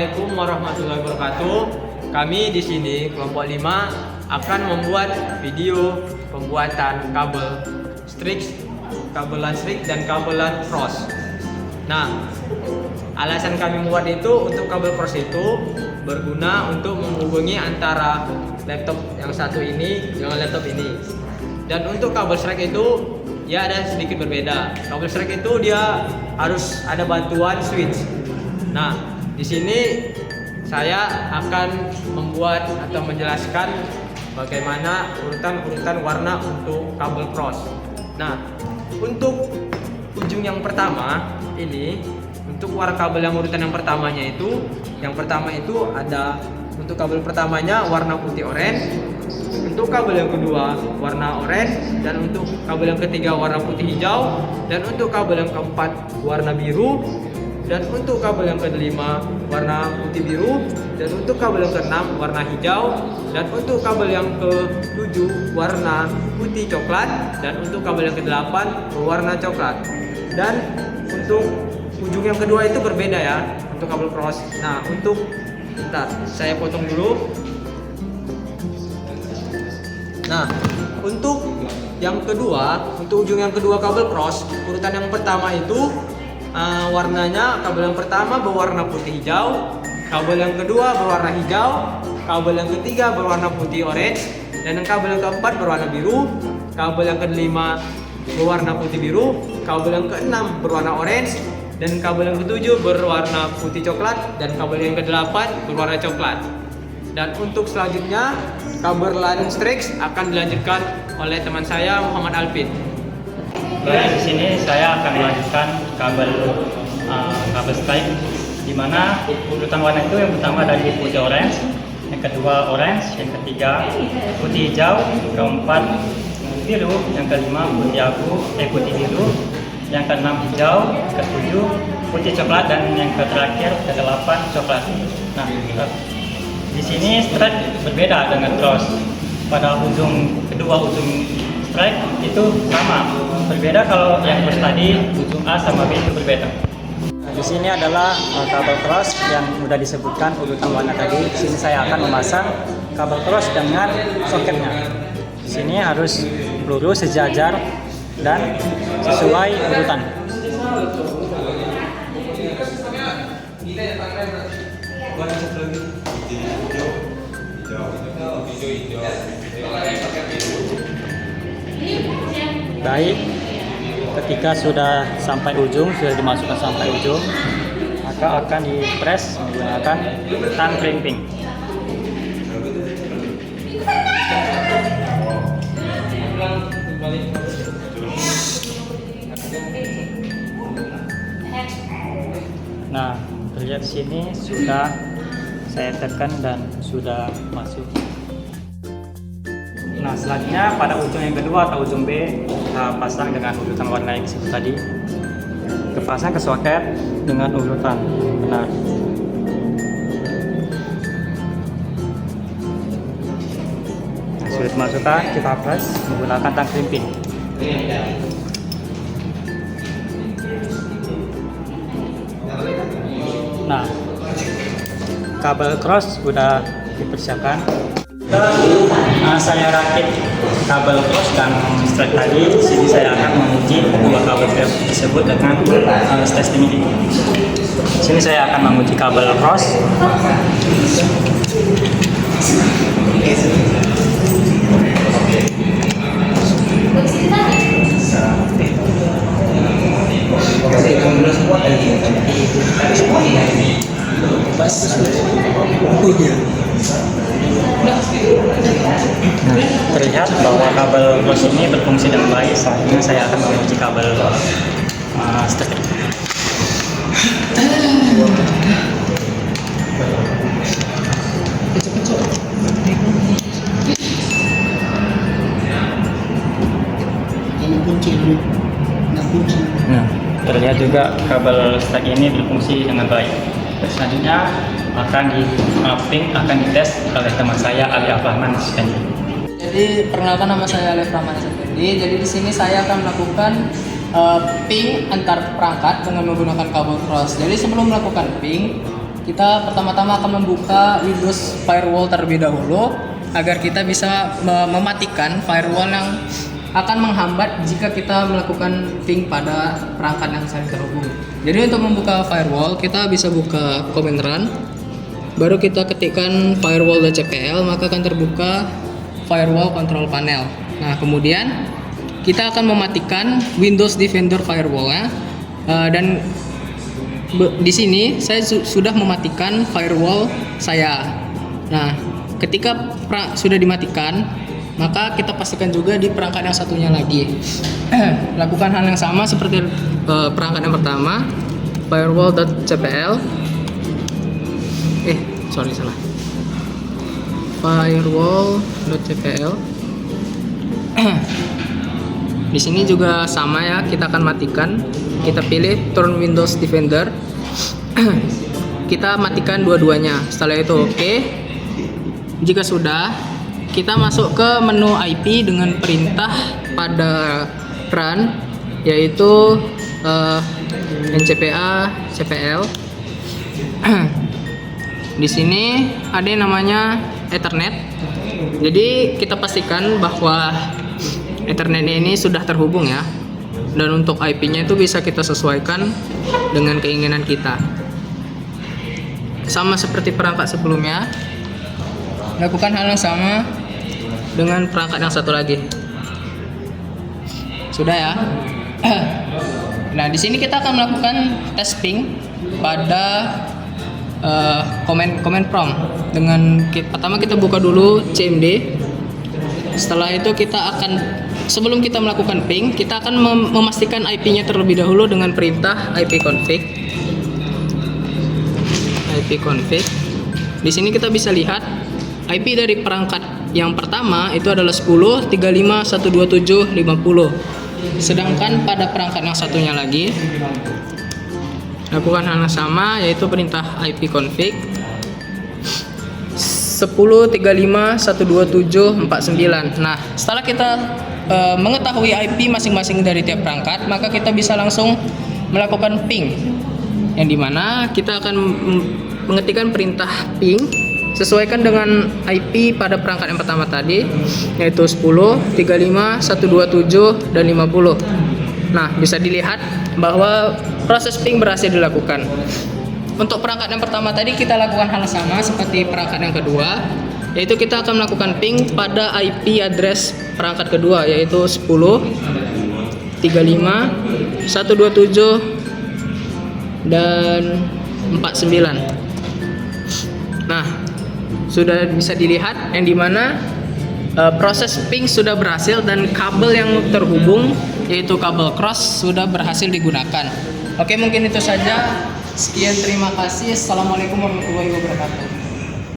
Assalamualaikum warahmatullahi wabarakatuh. Kami di sini kelompok 5 akan membuat video pembuatan kabel Strix, kabel LAN Strix dan kabel LAN cross. Nah, alasan kami membuat itu untuk kabel cross itu berguna untuk menghubungi antara laptop yang satu ini dengan laptop ini. Dan untuk kabel Strix itu ya ada sedikit berbeda. Kabel Strix itu dia harus ada bantuan switch. Nah, di sini saya akan membuat atau menjelaskan bagaimana urutan-urutan warna untuk kabel cross. Nah, untuk ujung yang pertama ini, untuk warna kabel yang urutan yang pertamanya itu, yang pertama itu ada untuk kabel pertamanya warna putih oranye, untuk kabel yang kedua warna oranye, dan untuk kabel yang ketiga warna putih hijau, dan untuk kabel yang keempat warna biru, dan untuk kabel yang kelima warna putih biru, dan untuk kabel yang keenam warna hijau, dan untuk kabel yang ketujuh warna putih coklat, dan untuk kabel yang kedelapan berwarna coklat. Dan untuk ujung yang kedua itu berbeda ya, untuk kabel cross. Nah, untuk bentar, saya potong dulu. Nah, untuk yang kedua, untuk ujung yang kedua kabel cross, urutan yang pertama itu warnanya, kabel yang pertama berwarna putih hijau, kabel yang kedua berwarna hijau, kabel yang ketiga berwarna putih orange, dan kabel yang keempat berwarna biru, kabel yang kelima berwarna putih biru, kabel yang keenam berwarna orange, dan kabel yang ketujuh berwarna putih coklat, dan kabel yang kedelapan berwarna coklat. Dan untuk selanjutnya kabel LAN Strix akan dilanjutkan oleh teman saya Muhammad Alvin. Baik, di sini saya akan melanjutkan kabel Strix, di mana urutan warna itu yang pertama dari putih orange, yang kedua orange, yang ketiga putih hijau, keempat biru, yang kelima putih biru, yang keenam hijau, ketujuh putih coklat, dan yang terakhir kedelapan coklat. Nah, di sini Strix berbeda dengan cross. Pada ujung kedua ujung Strix itu sama. Berbeda kalau yang cross tadi ujung A sama B itu berbeda. Nah, di sini adalah kabel cross yang sudah disebutkan urutan warna tadi. Di sini saya akan memasang kabel cross dengan soketnya. Di sini harus lurus, sejajar, dan sesuai urutan. Baik, ketika sudah sampai ujung, sudah dimasukkan sampai ujung, maka akan dipres menggunakan tang crimping. Nah, terlihat sini sudah saya tekan dan sudah masuk. Nah, selanjutnya pada ujung yang kedua atau ujung B kita pasang dengan urutan warna yang disebut tadi. Kita pasang ke soket dengan urutan benar. Nah, sudah dimasukkan, kita press menggunakan tang crimping. Nah, kabel cross sudah dipersiapkan. Saya rakit kabel cross dan Strix tadi. Di sini saya akan menguji dua kabel tersebut dengan tes ini. Di sini saya akan menguji kabel cross. Nah, terlihat bahwa kabel cross ini berfungsi dengan baik. Selanjutnya saya akan menguji kabel Strix. Nah, terlihat juga kabel Strix ini berfungsi dengan baik. Selanjutnya akan dites oleh teman saya Ali Afrahman Skendi. Jadi perkenalkan, nama saya Ali Afrahman Skendi. Jadi di sini saya akan melakukan ping antar perangkat dengan menggunakan kabel cross. Jadi sebelum melakukan ping, kita pertama-tama akan membuka Windows Firewall terlebih dahulu agar kita bisa mematikan firewall yang akan menghambat jika kita melakukan ping pada perangkat yang saling terhubung. Jadi untuk membuka firewall kita bisa buka command run, baru kita ketikkan firewall.cpl, maka akan terbuka firewall control panel. Nah kemudian kita akan mematikan Windows Defender Firewall ya. Dan di sini saya sudah mematikan firewall saya. Nah, ketika sudah dimatikan, maka kita pastikan juga di perangkat yang satunya lagi. Lakukan hal yang sama seperti perangkat yang pertama, firewall.cpl. Salah. Firewall.cpl. Di sini juga sama ya, kita akan matikan. Kita pilih Turn Windows Defender. Kita matikan dua-duanya. Setelah itu oke. Jika sudah, kita masuk ke menu IP dengan perintah pada run, yaitu ncpa cpl. Di sini ada yang namanya Ethernet. Jadi kita pastikan bahwa Ethernet ini sudah terhubung ya. Dan untuk IP-nya itu bisa kita sesuaikan dengan keinginan kita. Sama seperti perangkat sebelumnya, lakukan hal yang sama dengan perangkat yang satu lagi. Sudah ya. Nah, di sini kita akan melakukan tes ping pada command prompt. Pertama kita buka dulu cmd. Setelah itu kita akan, sebelum kita melakukan ping, kita akan memastikan IP-nya terlebih dahulu dengan perintah ipconfig. Di sini kita bisa lihat IP dari perangkat yang pertama itu adalah 10.35.127.50. Sedangkan pada perangkat yang satunya lagi, lakukan hal yang sama, yaitu perintah ipconfig 10.35.127.49. Nah, setelah kita mengetahui IP masing-masing dari tiap perangkat, maka kita bisa langsung melakukan ping, yang dimana kita akan mengetikkan perintah ping sesuaikan dengan IP pada perangkat yang pertama tadi, yaitu 10, 35, 127, dan 50. Nah, bisa dilihat bahwa proses ping berhasil dilakukan. Untuk perangkat yang pertama tadi kita lakukan hal sama seperti perangkat yang kedua, yaitu kita akan melakukan ping pada IP address perangkat kedua, yaitu 10, 35, 127, dan 49. Nah, sudah bisa dilihat yang dimana proses ping sudah berhasil dan kabel yang terhubung, yaitu kabel cross, sudah berhasil digunakan. Oke, mungkin itu saja. Sekian, terima kasih. Assalamualaikum warahmatullahi wabarakatuh.